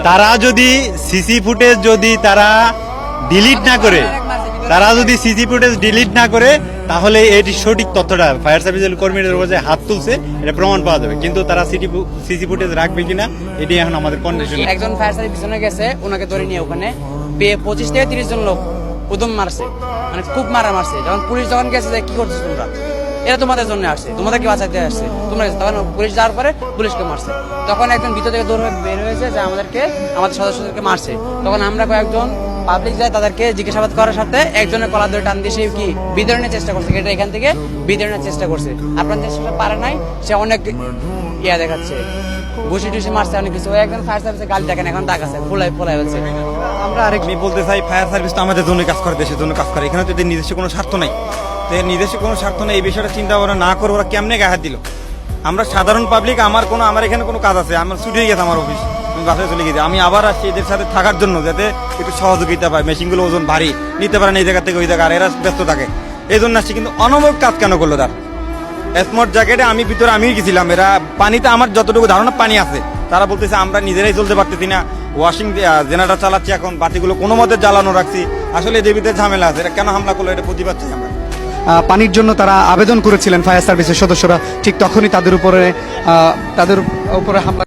তারা যদি CC footage যদি তারা ডিলিট না করে তাহলে এটি সঠিক তথ্যটা ফায়ার সার্ভিসের কর্মীদের উপর যে হাত তুলছে এটা প্রমাণ পাওয়া যাবে, কিন্তু তারা সিসি ফুটেজ রাখবে কিনা এটি এখন আমাদের কন্ডিশন। একজন ফায়ার সার্ভিস পিছনে গেছে, ওনাকে ধরে নিয়ে ওখানে 25 থেকে 30 জন লোক উদম মারছে, মানে খুব মারছে। যখন পুলিশ যখন গেছে যে কি করছো তোমরা, এরা তোমাদের জন্য আসছে, তোমাদেরকে বাঁচাতে আসছে, তোমরা তখন পুলিশ যাওয়ার পরে পুলিশকে মারছে। তখন একজন ভিতর থেকে দৌড় হয়ে বের হয়েছে যে আমাদের সদস্যদেরকে মারছে। তখন আমরা কয়েকজন পাবলিক যায় তাদেরকে জিজ্ঞাসাবাদ করার সাথে একজনের কলার ধরে টান দিয়ে সে কি বিতরণের চেষ্টা করছে, এটা এখান থেকে বিতরণের চেষ্টা করছে। আপনাদের সেটা পারে নাই, সে অনেক ইয়া দেখাচ্ছে, ঘুষি টুসি মারছে, অনেক কিছু। একজন ফায়ার সার্ভিসে গালি দেখেন, এখন দাগ আছে, ফোলাই ফেলছে। আমরা আমি বলতে চাই ফায়ার সার্ভিস তো আমাদের জন্য কাজ করে, দেশের জন্য কাজ করে। এখানে তো এদের নিজস্ব কোনো স্বার্থ নাই, তো এর নিজস্ব কোনো স্বার্থ নেই। এই বিষয়টা চিন্তা ভাবনা না করে ওরা কেমনে গায়ে হাত দিল। আমরা সাধারণ পাবলিক, আমার এখানে কোনো কাজ আছে, আমার ছুটি হয়ে গেছে আমার অফিস, আমি বাসায় চলে গেছি। আমি আবার আসছি এদের সাথে থাকার জন্য, যাতে একটু সহযোগিতা পায়, মেশিনগুলো ওজন ভারী নিতে পারেন এই জায়গা থেকে ওই জায়গা, আর এরা ব্যস্ত থাকে, এই জন্য আসছি। কিন্তু অনবক কাজ কেন করলো তার? স্মার্ট জ্যাকেটে আমি ভিতরে আমি গেছিলাম, এরা পানিতে আমার যতটুকু ধারণা পানি আছে, তারা বলতেছে আমরা নিজেরাই চলতে পারতেছি না, ওয়াশিং জেনারেটর চালাচ্ছি, এখন বাতিগুলো কোনো মতে জ্বালানো রাখছি। আসলে এদের ভিতরে ঝামেলা আছে, এটা কেন হামলা করলো এটা প্রতিবাদ চাই আমরা। পানির জন্য তারা আবেদন করেছিলেন ফায়ার সার্ভিসের সদস্যরা, ঠিক তখনই তাদের উপরে হামলা